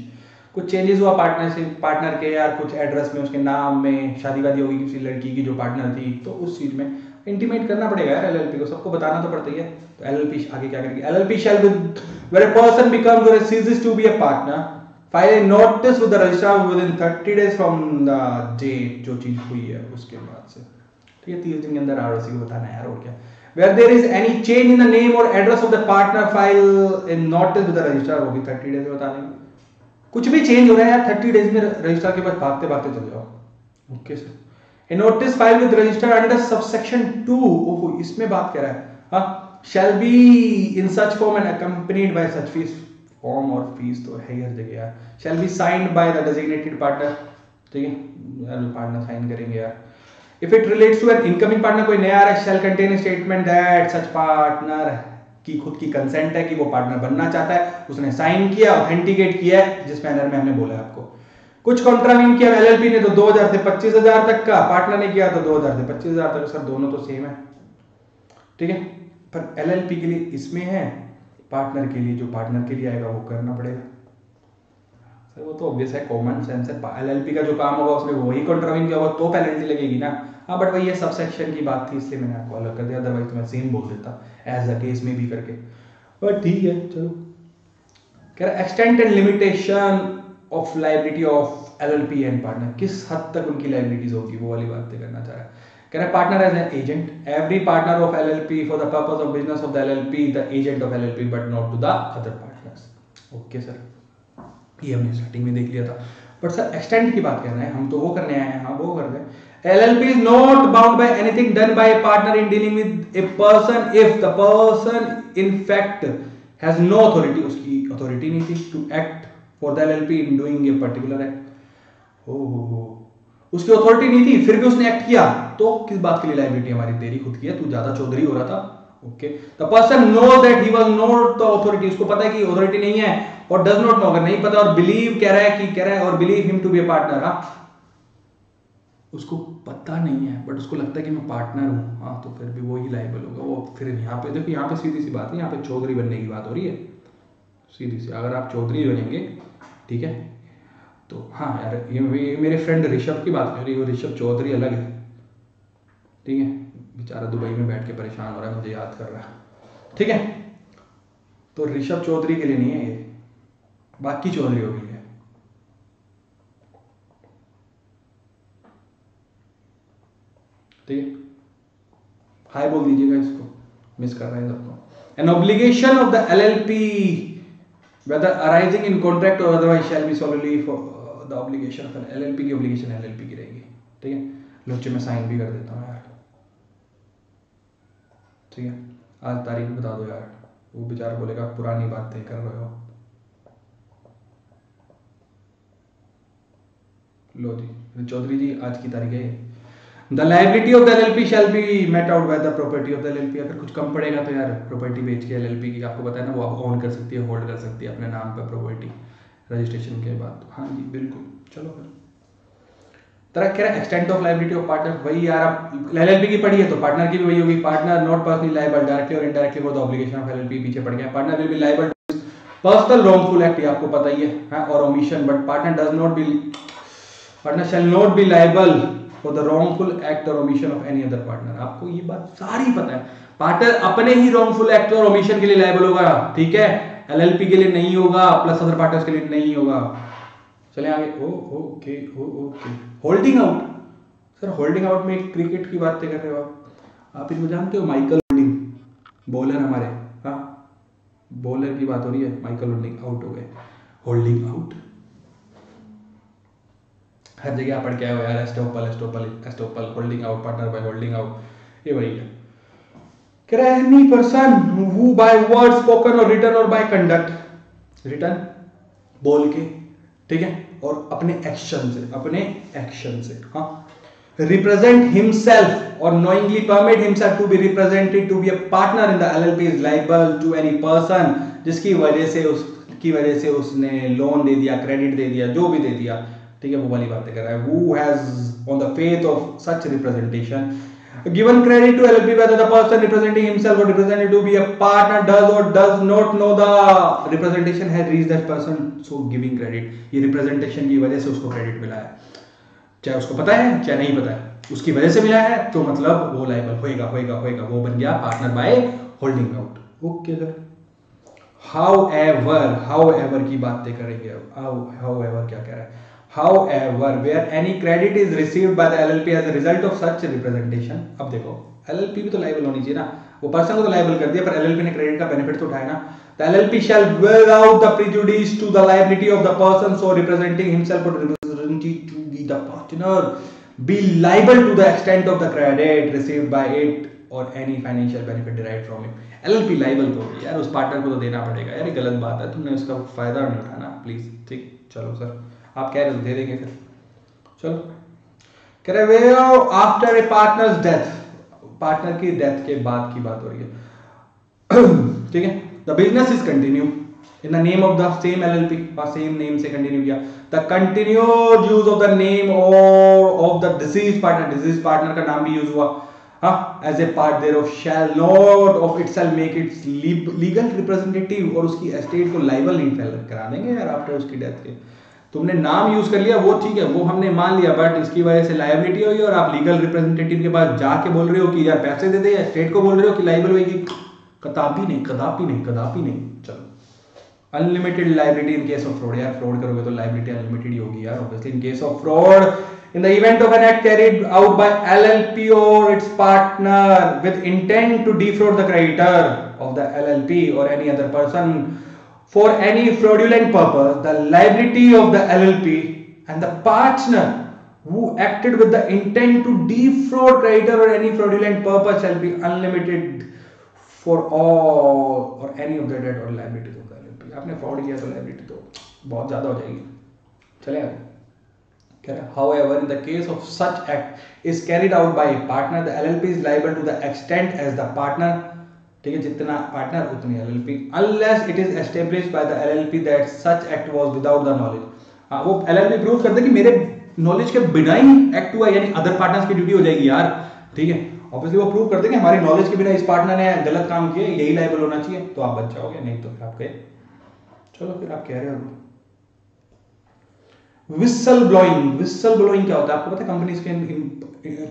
कुछ चेंजेस हुआ पार्टनर के यार, कुछ एड्रेस में, उसके नाम में, शादी वादी होगी किसी लड़की की जो पार्टनर थी, तो उस चीज में इंटीमेट करना पड़ेगा यार एलएलपी को, सबको बताना तो पड़ता ही है। तो एलएलपी आगे क्या करेगी? LLP shall with when a person becomes or ceases to be a partner file a notice with the registrar with in 30 days from the date, जो चीज हुई है उसके बाद से। ठीक है, 30 दिन के अंदर आरओसी को बताना है यार, और क्या। Where there is any change in the name or address of the partner, file a notice with the registrar, होगी 30 डेज में बताने। कुछ भी चेंज हो रहा है यार 30 डेज में रजिस्ट्रार के पास भागते भागते चल जाओ। Okay sir. A notice filed with register under subsection 2, ओहो इसमें बात कर रहा है, हाँ, shall be in such form and accompanied by such fees, form और फीस तो है ही हर जगह यार। shall be signed by the designated partner, ठीक है पार्टनर साइन करेंगे यार। If it relates to an incoming partner, कोई नया आ रहा है, shall contain a statement that such partner की खुद की कंसेंट है कि वो पार्टनर बनना चाहता है, उसने साइन किया, ऑथेंटिकेट किया है, जिस मैनर में हमने बोला आपको। कुछ कॉन्ट्रावीन किया एलएलपी ने तो 2000 से 25,000 तक का, पार्टनर ने किया तो 2000 से 25,000 तक। सर दोनों तो सेम है, ठीक है, पर एलएलपी के लिए इसमें है, पार्टनर के लिए जो पार्टनर के लिए आएगा वो करना पड़ेगा। सर वो तो ऑब्वियस है, कॉमन सेंस है। एलएलपी का जो काम होगा उसमें वही कॉन्ट्रावीन किया होगा तो पेनल्टी लगेगी ना। हाँ बट वही ये सबसेक्शन की बात थी इसलिए मैंने आपको अलग कर दिया, अदरवाइज तो मैं सेम बोल देता एज अ केस में भी करके। बट ठीक है चलो। कह रहा extent and limitation of liability of LLP and partner, किस हद तक उनकी लायबिलिटीज होगी वो वाली बातें करना चाह रहा है। कह रहा है partner as an agent, every partner of LLP for the purpose of business of the LLP the agent of LLP but not to the other partners. Okay sir, ये हमने स्टार्टिंग में देख लिया था। बट सर एक्सटेंट की बात करना है, हम तो वो करने आए हैं, हाँ वो कर रहे हैं। LLP is not bound by anything done by a partner in dealing with a person if the person in fact has no authority, उसकी authority नहीं थी to act for the LLP in doing a particular act। हो उसकी authority नहीं थी फिर भी उसने एक्ट किया, तो किस बात के लिए लायबिलिटी हमारी? तेरी खुद की है, तू ज्यादा चौधरी हो रहा था। Okay, the person know that he was not the authority, उसको पता है कि ऑथोरिटी नहीं है, और डज नॉट नो, अगर नहीं पता और बिलीव कह रहा है और believe him to be a partner, हाँ उसको पता नहीं है बट उसको लगता है कि मैं पार्टनर हूं, हाँ तो फिर भी वो ही लायबल होगा। वो फिर यहाँ पे देखो, यहाँ पे सीधी सी बात है, यहाँ पे चौधरी बनने की बात हो रही है सीधी सी। अगर आप चौधरी बनेंगे ठीक है तो हाँ यार, ये मेरे फ्रेंड ऋषभ की बात कर रही है, ऋषभ चौधरी अलग है, ठीक है, बेचारा दुबई में बैठ के परेशान हो रहा है, मुझे याद कर रहा है, ठीक है। तो ऋषभ चौधरी के लिए नहीं है ये, बाकी चौधरी के लिए। ठीक है, हाय बोल दीजिएगा इसको, मिस कर रहे हैं सबको। An obligation of the LLP whether arising in contract or otherwise shall be solely for the obligation of an LLP की obligation LLP की रहेगी। ठीक है, लोचे में साइन भी कर देता हूँ यार। ठीक है, आज तारीख बता दो यार, वो बेचारा बोलेगा पुरानी बातें कर रहे हो। लो जी चौधरी जी, आज की तारीख है। The liability of the LLP shall be met out by the property of the LLP। अगर कुछ कम पड़ेगा तो यार प्रॉपर्टी बेच के LLP की, आपको पता है ना, वो आप ओन कर सकती है, होल्ड कर सकती है अपने नाम पर प्रॉपर्टी रजिस्ट्रेशन के बाद। हाँ जी बिल्कुल। चलो फिर तरह कह रहा है extent of liability of partner, वही यार आप LLP की पढ़ी है तो पार्टनर की भी वही होगी। Partner not personally liable directly और indirectly for the obligation of LLP, पीछे पड़ गया। Partner will be liable personal wrongful act, ये आपको पता ही है, और omission, but partner shall not be liable for the wrongful act और omission of any other partner. आपको ये बात सारी पता है, पार्टनर अपने ही रॉन्गफुल एक्ट और ओमिशन के लिए लायबल होगा। ठीक है, LLP के लिए नहीं होगा, प्लस अदर पार्टनर्स के लिए नहीं होगा। चले आगे। Okay. Holding out, sir holding out में क्रिकेट की बातें कर रहे हो आप इनको जानते हो? माइकल होल्डिंग बॉलर हमारे, हाँ बॉलर की बात हो रही है, माइकल होल्डिंग आउट हो गए। होल्डिंग आउट हर जगह पढ़ के आए हो यार, estoppel holding out, partner by holding out, ये वही है। कह रहा है any person who by word spoken or written or by conduct, written बोल के, ठीक है, और अपने एक्शन से हाँ, represent himself or knowingly permit himself to be represented to be a partner in the LLP is liable to any person जिसकी वजह से उसने लोन दे दिया, क्रेडिट दे दिया, जो भी दे दिया। ठीक है, वो वाली बातें कर रहा है। Who has on the faith of such representation given credit to LLP whether the person representing himself or represented to be a partner does or does not know the representation has reached that person so giving credit, ये representation की वजह से उसको credit मिला है, चाहे उसको पता है चाहे नहीं पता है, उसकी वजह से मिला है, तो मतलब वो लायबल होएगा, वो बन गया partner by holding out. Okay sir. however की बातें करेंगे अब। however क्या कह रहा है? However, where any credit is received by the LLP as a result of such representation, अब देखो LLP भी तो लायबल होनी चाहिए ना, वो पर्सन को तो लायबल कर दिया, पर LLP ने क्रेडिट का बेनिफिट तो उठाया ना। The LLP shall without the prejudice to the liability of the person so representing himself or representing to be the partner be liable to the extent of the credit received by it or any financial benefit derived from it। LLP liable तो यार उस partner को तो देना पड़ेगा यार, ये गलत बात है, तुमने उसका फायदा नहीं उठाना प्लीज। ठीक, चलो सर आप कह रहे हो दे देंगे फिर। चलो कह रहे after a partner's death, partner की डेथ के बाद की बात हो रही है। ठीक है, the business is continue in the name of the same LLP, same name से कंटिन्यू किया। The continued use of the name और ऑफ द डिसीज पार्टनर का नाम भी यूज हुआ as a part thereof shall not of itself make its legal representative, और उसकी estate को लायबल नहीं करा देंगे यार आफ्टर उसकी डेथ के। तुमने नाम यूज कर लिया वो ठीक है, वो हमने मान लिया, बट इसकी वजह से लायबिलिटी हुई और आप लीगल रिप्रेजेंटेटिव के पास जाके बोल रहे हो कि यार पैसे दे दे, स्टेट को बोल रहे हो कि लायबल होगी, कदापि नहीं। चलो unlimited liability in case of fraud, यार फ्रॉड करोगे तो लायबिलिटी अनलिमिटेड ही होगी यार obviously. In case of fraud in the event of an act carried out by LLP or its partner with intent to defraud the creditor of the LLP or any other person for any fraudulent purpose, the liability of the LLP and the partner who acted with the intent to defraud creditor or any fraudulent purpose shall be unlimited for all or any of the debt or liabilities of the LLP। आपने fraud किया तो liability तो बहुत ज्यादा हो जाएगी। चले आगे। However, in the case of such act is carried out by a partner, the LLP is liable to the extent as the partner, ठीक है, जितना पार्टनर उतनी LLP, unless it is established by the LLP that such act was without the knowledge। हाँ, वो LLP prove कर दे कि मेरे knowledge के बिना ही एक्ट हुआ, यानी अदर पार्टनर्स की ड्यूटी हो जाएगी यार। ठीक है, ऑब्वियसली वो प्रूव कर दे कि हमारी नॉलेज के बिना इस पार्टनर ने गलत काम किया, यही लायबल होना चाहिए, तो आप बच जाओगे, नहीं तो फिर आप कहे। चलो फिर आप कह रहे हो विसल ब्लोइंग क्या होता है आपको पता है?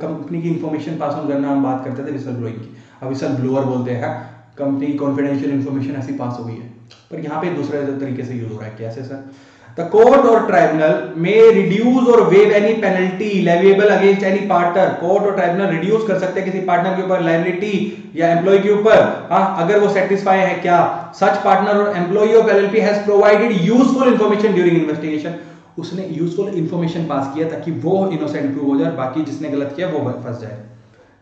कंपनी की इंफॉर्मेशन पास ऑन करना, हम बात करते थे विसल ब्लोइंग की, अब विसल ब्लोअर बोलते हैं। कंपनी की कॉन्फिडेंशियल इंफॉर्मेशन ऐसी पास हो गई है, पर यहाँ पे दूसरे तरीके से यूज हो रहा है, कैसे सर? द कोर्ट और ट्राइब्यूनल में रिड्यूस और wave any penalty leviable against any partner. Court और ट्राइब्यूनल रिड्यूस कर सकते हैं किसी पार्टनर के ऊपर लायबिलिटी या एम्प्लॉय के ऊपर, हाँ, अगर वो सेटिस्फाई है क्या such partner or employee of LLP has provided useful information during investigation. उसने यूजफुल इंफॉर्मेशन पास किया ताकि वो इनोसेंट प्रूव हो जाए, बाकी जिसने गलत किया वो फंस जाए,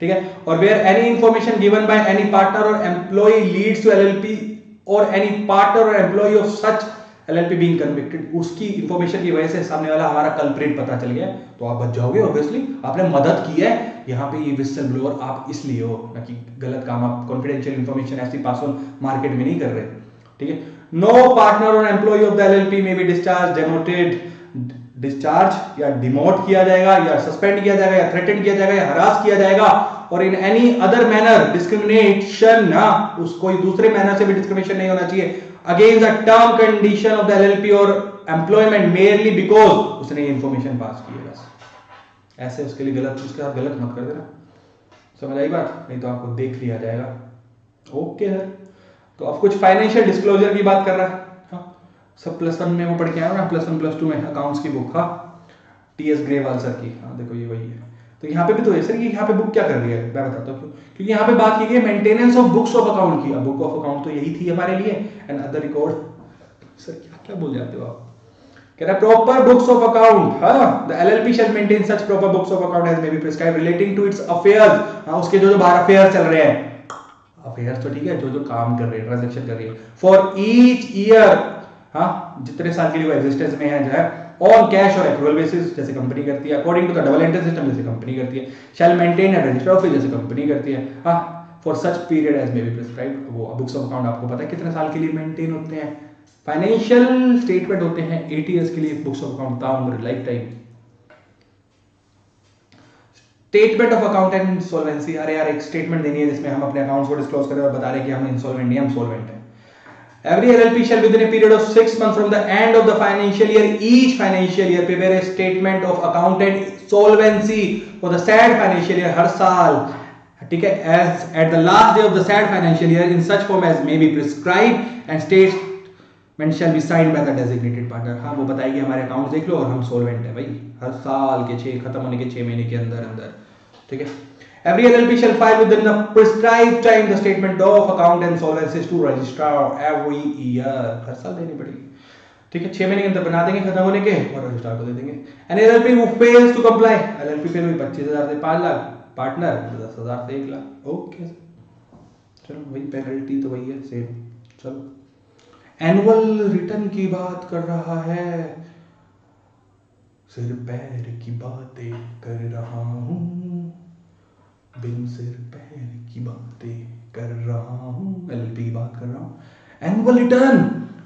ठीक है। और where any information given by any partner or employee leads to LLP or any partner or employee of such LLP being convicted, उसकी इंफॉर्मेशन की वजह से सामने वाला हमारा कल्प्रिट पता चल गया तो आप बच जाओगे ऑब्वियसली, आपने मदद की है। यहाँ पे ये विसल ब्लोअर आप इसलिए हो ना कि गलत काम, आप कॉन्फिडेंशियल इंफॉर्मेशन ऐसी पास ऑन मार्केट में नहीं कर रहे, ठीक है। No partner or employee of the LLP में बी डिस्चार्ज, डेमोटेड, डिस्चार्ज या डिमोट किया जाएगा या सस्पेंड किया जाएगा या थ्रेटन किया जाएगा या हरास किया जाएगा, और in any other manner discrimination, ना उसको दूसरे मैनर से भी डिस्क्रिमिनेशन नहीं होना चाहिए against the term condition of the LLP और एम्प्लॉयमेंट मेयरली बिकॉज उसने इंफॉर्मेशन पास की है, बस ऐसे उसके लिए गलत, उसके साथ गलत मत कर देना, समझ आई बात? नहीं तो आपको देख लिया जाएगा। ओके सर, तो अब कुछ फाइनेंशियल डिस्क्लोजर की बात कर रहा है, हाँ, सब +1 में वो पढ़ के आया ना, +1 +2 में अकाउंट्स की बुक, हाँ, टीएस ग्रेवाल सर की, हाँ देखो ये वही है। तो यहाँ पे भी तो है सर, ये यहाँ पे बुक क्या कर रही है मैं बताता हूँ क्यों, क्योंकि यहाँ पे बात की गई maintenance of books of account की। बुक ऑफ अकाउंट तो यही थी हमारे लिए, एंड अदर रिकॉर्ड। सर क्या क्या बोल जाते हो आप? कह रहा प्रॉपर बुक्स ऑफ अकाउंट, हाँ, the LLP shall maintain such proper books of account as may be prescribe relating to its affairs, हाँ, उसके जो बाहर अफेयर्स चल रहे हैं, अफेयर्स तो ठीक है, जो काम कर रहे हैं, ट्रांजैक्शन कर रही है, फॉर ईच ईयर, हाँ, जितने साल के लिए वो एग्जिस्टेंस में है, जो है on cash or accrual basis जैसे कंपनी करती है, according to the double entry system जैसे कंपनी करती है, shall maintain at register office जैसे कंपनी करती है, हाँ, for such period as may be prescribed. वो बुक्स ऑफ अकाउंट आपको पता है कितने साल के लिए मेंटेन होते हैं, फाइनेंशियल स्टेटमेंट होते हैं 80 इयर्स के लिए बुक्स ऑफ अकाउंट ताउम्र life time. Statement of account and insolvency, अरे यार एक स्टेटमेंट देनी है जिसमें हम अपने अकाउंट्स को डिस्क्लोज करें और बता रहे हैं कि हम इंसॉल्वेंट नहीं, हम सॉल्वेंट हैं। Every LLP shall within a period of 6 months from the end of the financial year, each financial year, prepare a statement of account and solvency for the said financial year हर साल, ठीक है, as at the last day of the said financial year in such form as may be prescribed, and statement shall be signed by the designated partner। हाँ, वो बताएगी हमारे accounts देख लो और हम सॉल्वेंट है भाई, हर साल के 6 खत्म होने के 6 महीने के अंदर अंदर, ठीक है। Every LLP shall file within the prescribed time the statement of account and solvency to registrar every year। हर साल देनी पड़ेगी, ठीक है, 6 महीने के अंदर बना देंगे खत्म होने के और रजिस्ट्रार को दे देंगे। An LLP who fails to comply, LLP fail हुई 25,000 से 5 लाख, पार्टनर 10,000 से 1 लाख। ओके चलो, वही पेनल्टी तो वही है सेम। चलो, एनुअल रिटर्न की बात कर रहा है, सिर पैर की बातें कर रहा हूँ, बिन सिर पैर की बातें कर रहा हूँ, एलएलपी की बात कर रहा हूँ। Annual return,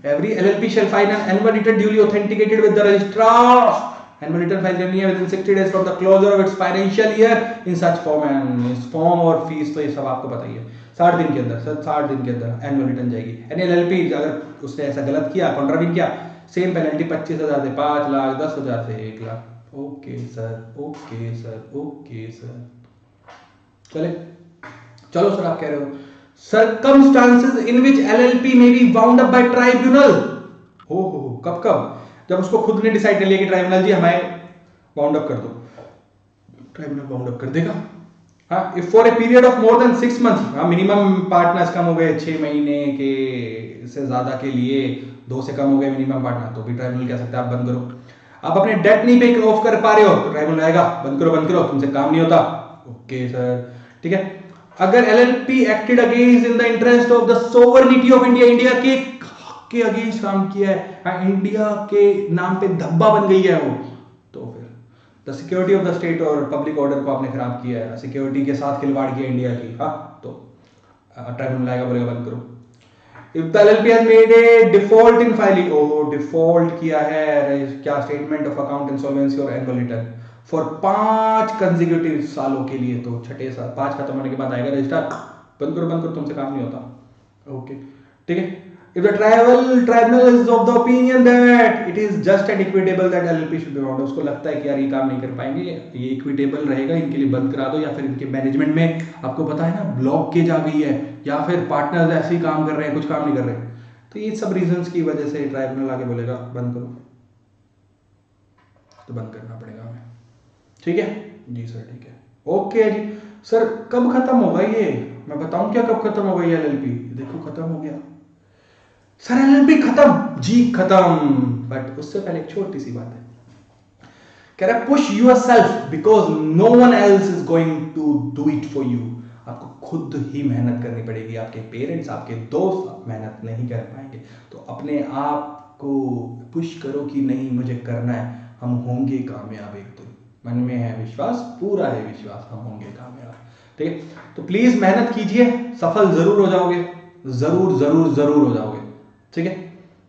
every LLP shall file an annual return duly authenticated with the registrar. Annual return file करनी है within 60 days from the closure of its financial year in such form, and इस form और fees तो ये सब आपको पता ही है। 60 दिन के अंदर, सर 60 दिन के अंदर एनुअल रिटर्न जाएगी। एनी एलएलपी अगर उसने ऐसा गलत किया, कॉन्ट्राविन किया, सेम पेनल्टी 25,000 से 5 लाख, 10,000 से 1 lakh. Okay sir, okay sir, okay sir, चले चलो सर, आप कह रहे हो circumstances in which LLP may be wound up by tribunal। हो कब कब? जब उसको खुद ने डिसाइड कर लिया कि ट्राइब्यूनल जी हमें वाउंड अप कर दो, ट्राइब्यूनल वाउंड अप कर देगा। हाँ, if for a period of more than 6 months, हाँ, मिनिमम पार्टनर्स कम हो गए 6 महीने के से ज्यादा के लिए, 2 से कम हो गए मिनिमम पार्टनर, तो भी ट्राइब्यूनल कह सकते हैं आप बंद करो। आप अपने डेट नहीं पे ऑफ कर पा रहे हो तो ट्राइब्यूनल आएगा, बंद करो, तुमसे काम नहीं होता। ओके सर, ठीक है। अगर LLP acted against in the interest of the sovereignty of India, India के अगेंस्ट काम किया है, इंडिया के नाम पे धब्बा बन गई है वो, तो फिर the security of the state और पब्लिक ऑर्डर को आपने खराब किया है, सिक्योरिटी के साथ खिलवाड़ किया इंडिया की, हाँ, तो ट्राइब्यूनल आएगा, बोलेगा बंद करो। If the LLP has made a default in filing, default किया है क्या, स्टेटमेंट ऑफ अकाउंट इंसॉल्वेंसी और एनुअल रिटर्न फॉर 5 कंसेक्यूटिव सालों के लिए, तो छठे साल 5 खत्म होने के बाद आएगा रजिस्ट्रार, बंद करो, तुमसे काम नहीं होता। ओके, ठीक है। If the tribunal is of the opinion that it is just and equitable that LLP should be bound, उसको लगता है कि यार ये काम नहीं कर पाएंगे, ये इक्विटेबल रहेगा, इनके लिए बंद करा दो, या फिर इनके मैनेजमेंट में आपको पता है ना ब्लॉकेज आ गई है, या फिर पार्टनर्स ऐसे ही काम कर रहे हैं, कुछ काम नहीं कर रहे, तो ये सब रीजंस की वजह से ट्राइब्यूनल आके बोलेगा बंद करो, तो बंद करना पड़ेगा हमें। ठीक है जी सर, ठीक है, ओके जी सर। कब खत्म होगा ये, मैं बताऊं क्या कब खत्म होगा ये एलएलबी? देखो खत्म हो गया सर, एलएलबी खत्म जी, खत्म। बट उससे पहले एक छोटी सी बात है, कह रहा है push yourself because no one else is going to do it for you. आपको खुद ही मेहनत करनी पड़ेगी, आपके पेरेंट्स, आपके दोस्त मेहनत नहीं कर पाएंगे। तो अपने आप को पुश करो कि नहीं मुझे करना है, हम होंगे कामयाब एक दिन, मन में है विश्वास, पूरा है विश्वास, हम होंगे कामयाब। ठीक है, तो प्लीज मेहनत कीजिए, सफल जरूर हो जाओगे, जरूर जरूर जरूर हो जाओगे। ठीक है,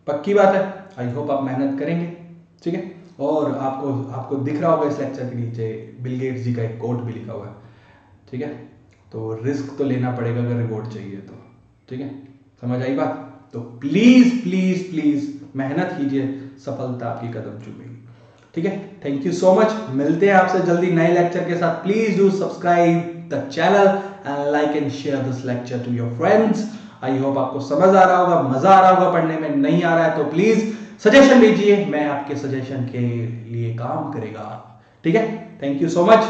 पक्की बात है। आई होप आप मेहनत करेंगे। ठीक है, और आपको दिख रहा होगा इस लेक्चर के नीचे बिल गेट्स जी का एक कोट भी लिखा हुआ है। ठीक है, तो रिस्क तो लेना पड़ेगा अगर रिवॉर्ड चाहिए तो। ठीक है, समझ आई बात? तो प्लीज प्लीज प्लीज मेहनत कीजिए, सफलता आपकी कदम चूमेगी। ठीक है, थैंक यू सो मच। मिलते हैं आपसे जल्दी नए लेक्चर के साथ। Please do subscribe the channel and like and share this lecture to your friends. I hope आपको समझ आ रहा होगा, मजा आ रहा होगा पढ़ने में। नहीं आ रहा है तो प्लीज सजेशन दीजिए, मैं आपके सजेशन के लिए काम करेगा। ठीक है, थैंक यू सो मच।